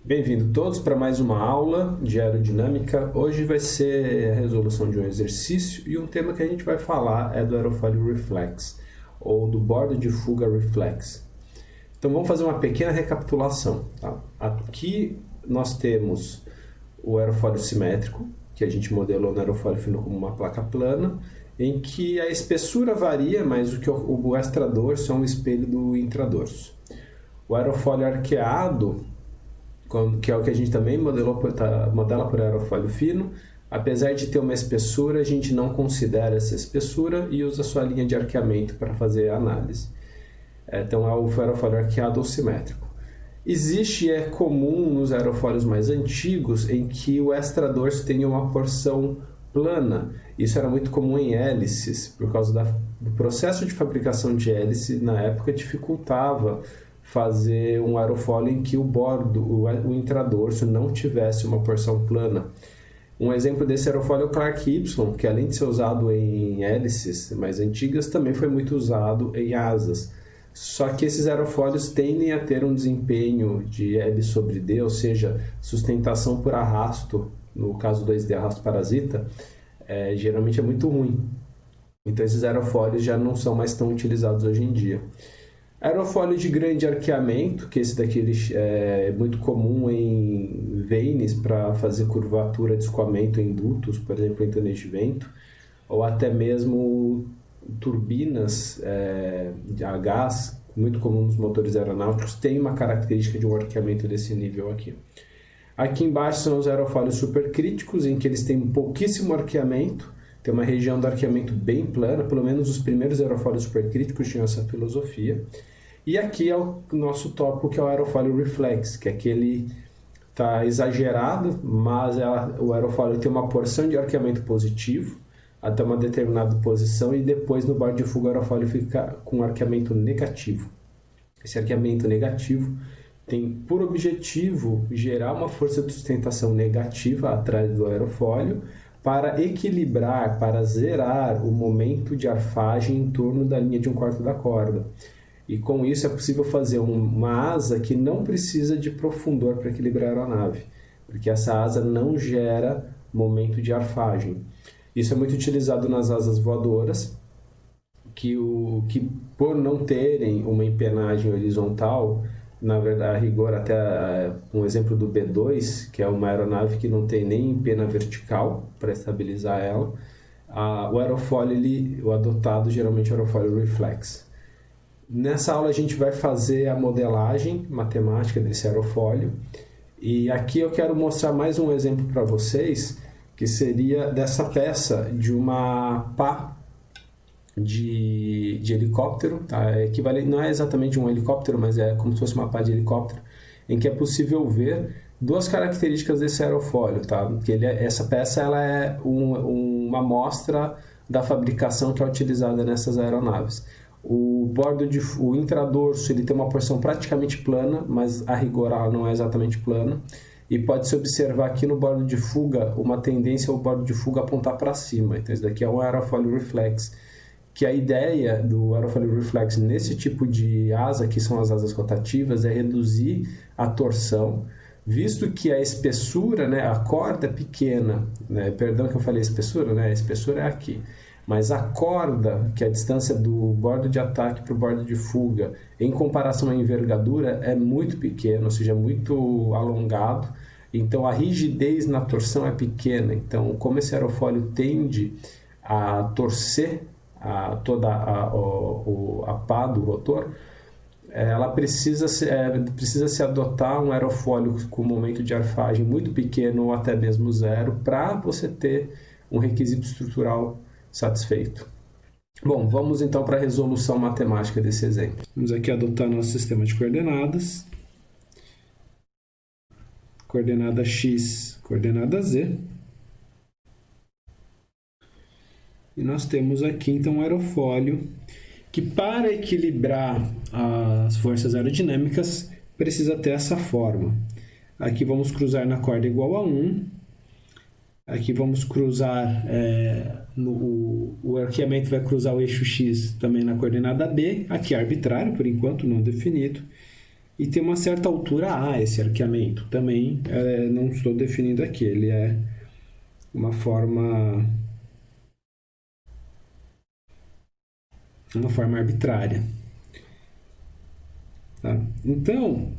Bem-vindo todos para mais uma aula de aerodinâmica. Hoje vai ser a resolução de um exercício e um tema que a gente vai falar é do aerofólio reflex, ou do bordo de fuga reflex. Então vamos fazer uma pequena recapitulação. Tá? Aqui nós temos o aerofólio simétrico, que a gente modelou no aerofólio fino como uma placa plana, em que a espessura varia, mas o extradorso é um espelho do intradorso. O aerofólio arqueado, que é o que a gente também modela por aerofólio fino, apesar de ter uma espessura, a gente não considera essa espessura e usa sua linha de arqueamento para fazer a análise. Então é o aerofólio arqueado ou simétrico. Existe e é comum nos aerofólios mais antigos em que o extradorso tenha uma porção plana. Isso era muito comum em hélices, por causa do processo de fabricação de hélice na época dificultava fazer um aerofólio em que o bordo, o intradorso, não tivesse uma porção plana. Um exemplo desse aerofólio é o Clark Y, que além de ser usado em hélices mais antigas, também foi muito usado em asas. Só que esses aerofólios tendem a ter um desempenho de L sobre D, ou seja, sustentação por arrasto, no caso 2D arrasto parasita, geralmente é muito ruim. Então esses aerofólios já não são mais tão utilizados hoje em dia. Aerofólio de grande arqueamento, que esse daqui é muito comum em vanes para fazer curvatura de escoamento em dutos, por exemplo, em túneis de vento, ou até mesmo turbinas a gás, muito comum nos motores aeronáuticos, tem uma característica de um arqueamento desse nível aqui. Aqui embaixo são os aerofólios supercríticos, em que eles têm pouquíssimo arqueamento, tem uma região do arqueamento bem plana, pelo menos os primeiros aerofólios supercríticos tinham essa filosofia. E aqui é o nosso tópico, que é o aerofólio reflex, que é aquele está exagerado, mas o aerofólio tem uma porção de arqueamento positivo até uma determinada posição e depois no bordo de fuga o aerofólio fica com arqueamento negativo. Esse arqueamento negativo tem por objetivo gerar uma força de sustentação negativa atrás do aerofólio para equilibrar, para zerar o momento de arfagem em torno da linha de 1/4 da corda. E com isso é possível fazer uma asa que não precisa de profundor para equilibrar a aeronave, porque essa asa não gera momento de arfagem. Isso é muito utilizado nas asas voadoras, que por não terem uma empenagem horizontal, na verdade, a rigor, até um exemplo do B2, que é uma aeronave que não tem nem empena vertical para estabilizar ela, o aerofólio, o adotado, geralmente é o aerofólio reflex. Nessa aula a gente vai fazer a modelagem matemática desse aerofólio, e aqui eu quero mostrar mais um exemplo para vocês, que seria dessa peça de uma pá de helicóptero, tá? Não é exatamente um helicóptero, mas é como se fosse uma pá de helicóptero, em que é possível ver duas características desse aerofólio, tá? Essa peça ela é uma amostra da fabricação que é utilizada nessas aeronaves. O intradorso ele tem uma porção praticamente plana, mas a rigor ela não é exatamente plana. E pode-se observar aqui no bordo de fuga uma tendência ao bordo de fuga apontar para cima. Então, isso daqui é um aerofólio reflex, que a ideia do aerofólio reflex nesse tipo de asa, que são as asas rotativas, é reduzir a torção, visto que a espessura, a corda é pequena, perdão que eu falei espessura, a espessura é aqui, mas a corda, que é a distância do bordo de ataque para o bordo de fuga, em comparação à envergadura, é muito pequena, ou seja, muito alongado. Então, a rigidez na torção é pequena. Então, como esse aerofólio tende a torcer toda a pá do rotor, ela precisa se adotar um aerofólio com momento de arfagem muito pequeno ou até mesmo zero para você ter um requisito estrutural satisfeito. Bom, vamos então para a resolução matemática desse exemplo. Vamos aqui adotar nosso sistema de coordenadas. Coordenada x, coordenada z. E nós temos aqui então um aerofólio que, para equilibrar as forças aerodinâmicas, precisa ter essa forma. Aqui vamos cruzar na corda igual a 1. Aqui vamos cruzar, o arqueamento vai cruzar o eixo X também na coordenada B, aqui é arbitrário, por enquanto, não definido. e tem uma certa altura A esse arqueamento. Também não estou definindo aqui, ele é uma forma arbitrária. Tá? Então,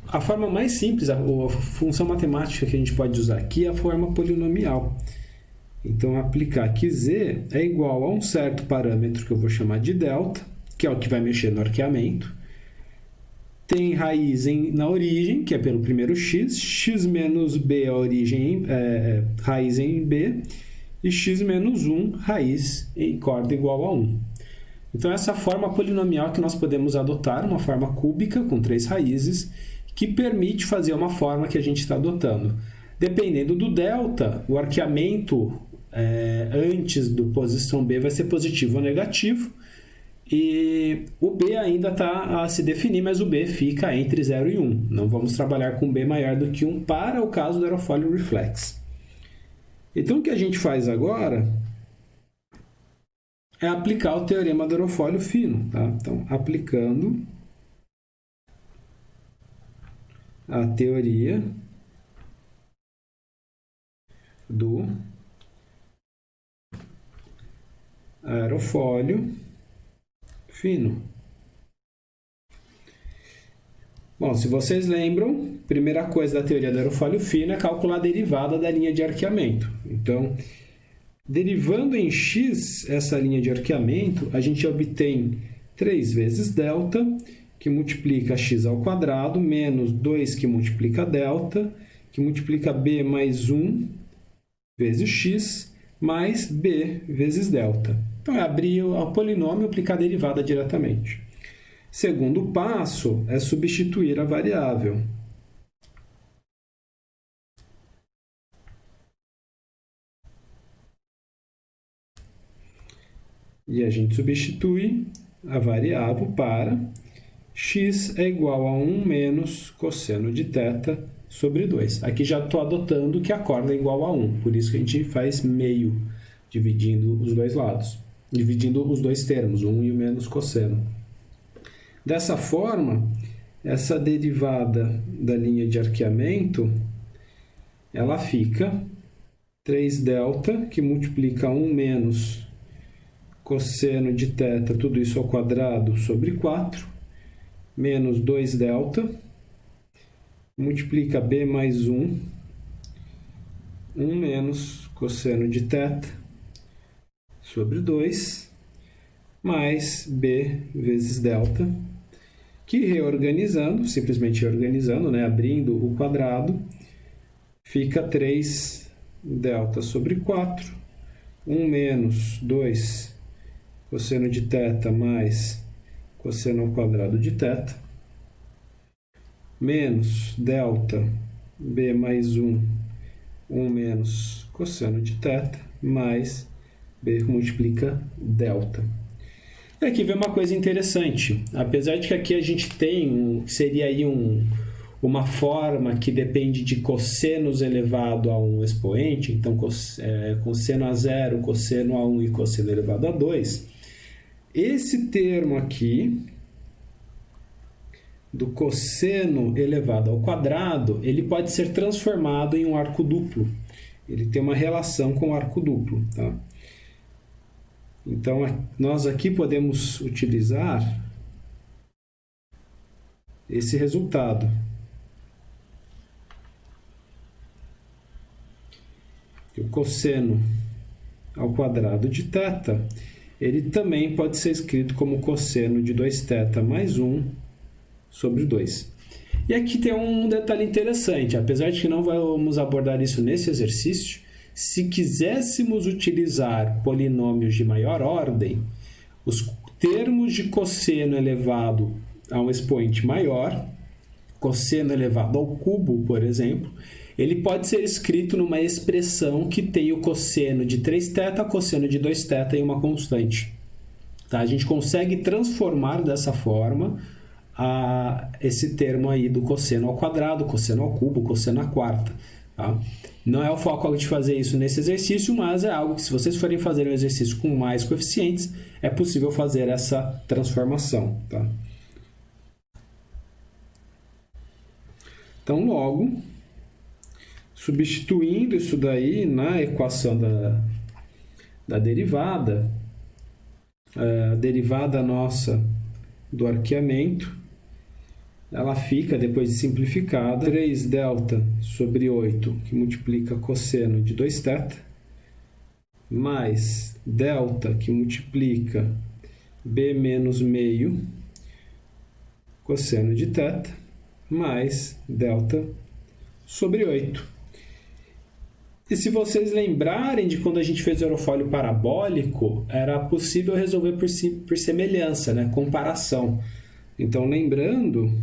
a forma mais simples, a função matemática que a gente pode usar aqui é a forma polinomial. Então, aplicar aqui z é igual a um certo parâmetro que eu vou chamar de delta, que é o que vai mexer no arqueamento. Tem raiz na origem, que é pelo primeiro x menos b a origem raiz em b, e x menos 1 raiz em corda igual a 1. Então, essa forma polinomial que nós podemos adotar, uma forma cúbica com 3 raízes, que permite fazer uma forma que a gente está adotando. Dependendo do delta, o arqueamento antes do posição B vai ser positivo ou negativo, e o B ainda está a se definir, mas o B fica entre 0 e 1. Não vamos trabalhar com B maior do que 1 para o caso do aerofólio reflex. Então, o que a gente faz agora é aplicar o teorema do aerofólio fino. Tá? Então, aplicando a teoria do aerofólio fino. Bom, se vocês lembram, a primeira coisa da teoria do aerofólio fino é calcular a derivada da linha de arqueamento. Então, derivando em x essa linha de arqueamento, a gente obtém 3 vezes delta, que multiplica x ao quadrado, menos 2 que multiplica delta, que multiplica b mais 1 vezes x, mais b vezes delta. Então, é abrir o polinômio e aplicar a derivada diretamente. Segundo passo é substituir a variável. E a gente substitui a variável para x é igual a 1 menos cosseno de θ sobre 2. Aqui já estou adotando que a corda é igual a 1, por isso que a gente faz meio, dividindo os dois lados, dividindo os dois termos, 1 e o menos cosseno. Dessa forma, essa derivada da linha de arqueamento, ela fica 3 delta, que multiplica 1 menos cosseno de θ, tudo isso ao quadrado, sobre 4, menos 2 delta, multiplica b mais 1, 1 menos cosseno de θ, sobre 2, mais b vezes delta, que reorganizando, simplesmente reorganizando, né, abrindo o quadrado, fica 3 delta sobre 4, 1 menos 2 cosseno de θ mais cosseno ao quadrado de θ, menos delta b mais 1, 1 menos cosseno de θ, mais b multiplica delta. E aqui vem uma coisa interessante. Apesar de que aqui a gente tem, seria aí uma forma que depende de cossenos elevado a um expoente, então cosseno a 0, cosseno a 1 e cosseno elevado a 2. Esse termo aqui, do cosseno elevado ao quadrado, ele pode ser transformado em um arco duplo. Ele tem uma relação com o arco duplo. Tá? Então, nós aqui podemos utilizar esse resultado. O cosseno ao quadrado de θ, ele também pode ser escrito como cosseno de 2θ mais 1 sobre 2. E aqui tem um detalhe interessante, apesar de que não vamos abordar isso nesse exercício, se quiséssemos utilizar polinômios de maior ordem, os termos de cosseno elevado a um expoente maior, cosseno elevado ao cubo, por exemplo, ele pode ser escrito numa expressão que tem o cosseno de 3θ, cosseno de 2θ em uma constante. Tá? A gente consegue transformar dessa forma esse termo aí do cosseno ao quadrado, cosseno ao cubo, cosseno à quarta. Tá? Não é o foco de fazer isso nesse exercício, mas é algo que, se vocês forem fazer um exercício com mais coeficientes, é possível fazer essa transformação. Tá? Então, logo, substituindo isso daí na equação da derivada, a derivada nossa do arqueamento, ela fica, depois de simplificada, 3 delta sobre 8, que multiplica cosseno de 2θ, mais delta, que multiplica b menos meio cosseno de θ, mais delta sobre 8. E se vocês lembrarem de quando a gente fez o aerofólio parabólico, era possível resolver por semelhança, né? Comparação. Então, lembrando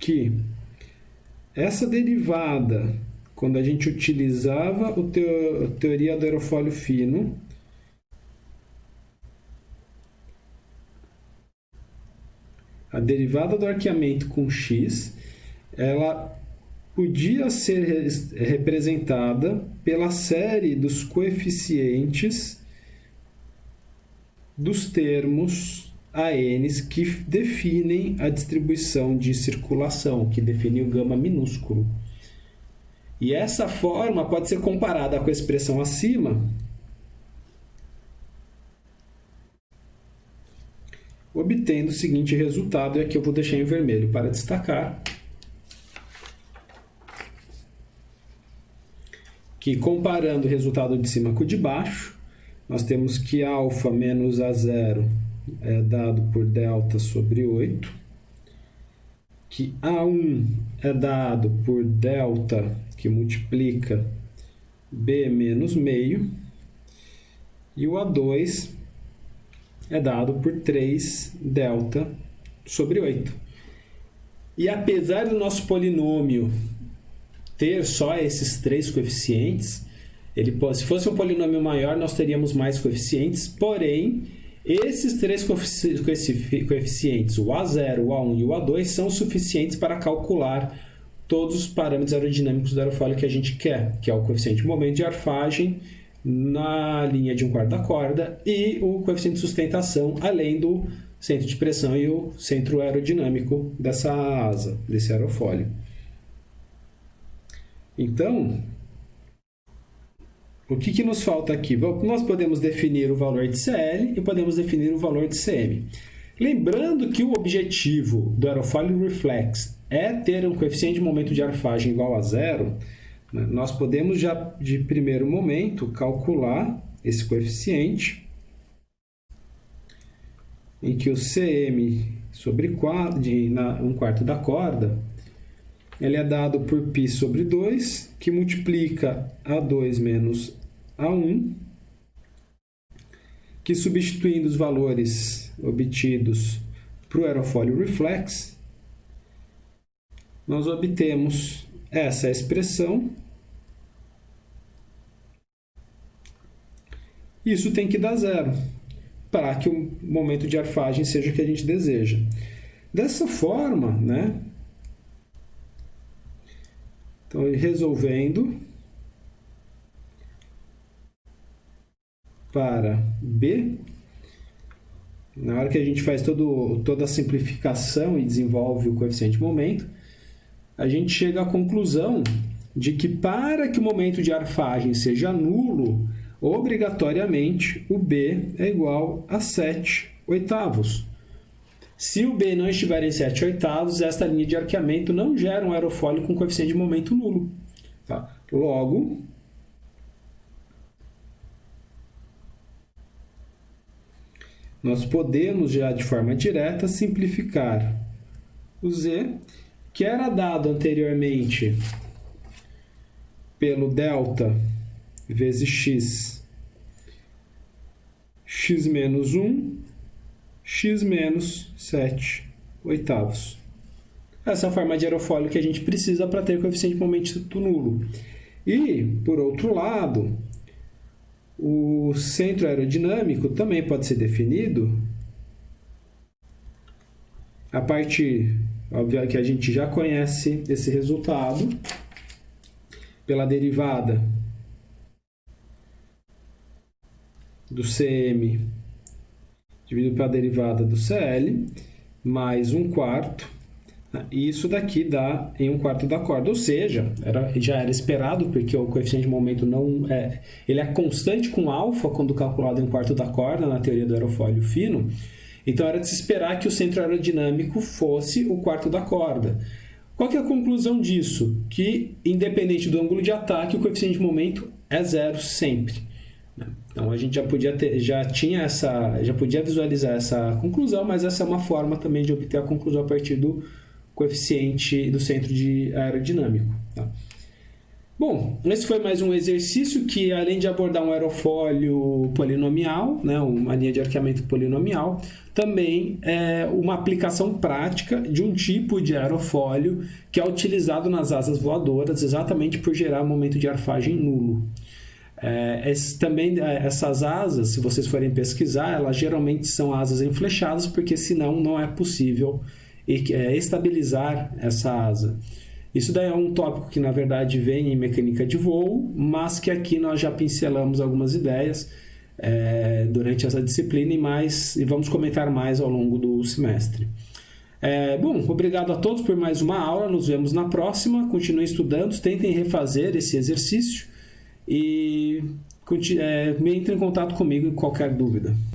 que essa derivada, quando a gente utilizava a teoria do aerofólio fino, a derivada do arqueamento com x, ela podia ser representada pela série dos coeficientes dos termos ANs que definem a distribuição de circulação, que define o gama minúsculo. E essa forma pode ser comparada com a expressão acima, obtendo o seguinte resultado, e aqui eu vou deixar em vermelho para destacar, que comparando o resultado de cima com o de baixo, nós temos que alfa menos A0 é dado por delta sobre 8, que A1 é dado por delta, que multiplica B menos meio, e o A2 é dado por 3 delta sobre 8. E apesar do nosso polinômio ter só esses 3 coeficientes, se fosse um polinômio maior, nós teríamos mais coeficientes, porém, esses 3 coeficientes, o A0, o A1 e o A2, são suficientes para calcular todos os parâmetros aerodinâmicos do aerofólio que a gente quer, que é o coeficiente de momento de arfagem na linha de 1/4 da corda e o coeficiente de sustentação, além do centro de pressão e o centro aerodinâmico dessa asa, desse aerofólio. Então, o que nos falta aqui? Nós podemos definir o valor de CL e podemos definir o valor de CM. Lembrando que o objetivo do aerofólio reflex é ter um coeficiente de momento de arfagem igual a 0, né? Nós podemos já de primeiro momento calcular esse coeficiente em que o CM sobre 4, na 1/4 da corda, ele é dado por π sobre 2, que multiplica A2 menos A1, que substituindo os valores obtidos para o aerofólio reflex, nós obtemos essa expressão. Isso tem que dar 0, para que o momento de arfagem seja o que a gente deseja. Dessa forma, né? Então, resolvendo para B, na hora que a gente faz toda a simplificação e desenvolve o coeficiente de momento, a gente chega à conclusão de que para que o momento de arfagem seja nulo, obrigatoriamente o B é igual a 7/8. Se o B não estiver em 7/8, esta linha de arqueamento não gera um aerofólio com coeficiente de momento nulo. Tá? Logo, nós podemos já de forma direta simplificar o Z, que era dado anteriormente pelo delta vezes x menos 1, x menos 7/8. Essa é a forma de aerofólio que a gente precisa para ter coeficiente de momento nulo. E, por outro lado, o centro aerodinâmico também pode ser definido a partir, óbvio que a gente já conhece esse resultado, pela derivada do CM dividido pela derivada do CL, mais 1/4, e isso daqui dá em 1/4 da corda, ou seja, já era esperado, porque o coeficiente de momento ele é constante com alfa quando calculado em 1/4 da corda, na teoria do aerofólio fino, então era de se esperar que o centro aerodinâmico fosse o 1/4 da corda. Qual que é a conclusão disso? Que, independente do ângulo de ataque, o coeficiente de momento é 0 sempre. Então a gente já podia visualizar essa conclusão, mas essa é uma forma também de obter a conclusão a partir do coeficiente do centro aerodinâmico. Tá? Bom, esse foi mais um exercício que, além de abordar um aerofólio polinomial, né, uma linha de arqueamento polinomial, também é uma aplicação prática de um tipo de aerofólio que é utilizado nas asas voadoras exatamente por gerar momento de arfagem nulo. Essas asas, se vocês forem pesquisar, elas geralmente são asas enflechadas, porque senão não é possível estabilizar essa asa. Isso daí é um tópico que, na verdade, vem em mecânica de voo, mas que aqui nós já pincelamos algumas ideias durante essa disciplina e vamos comentar mais ao longo do semestre. Bom, obrigado a todos por mais uma aula, nos vemos na próxima. Continuem estudando, tentem refazer esse exercício e entre em contato comigo em qualquer dúvida.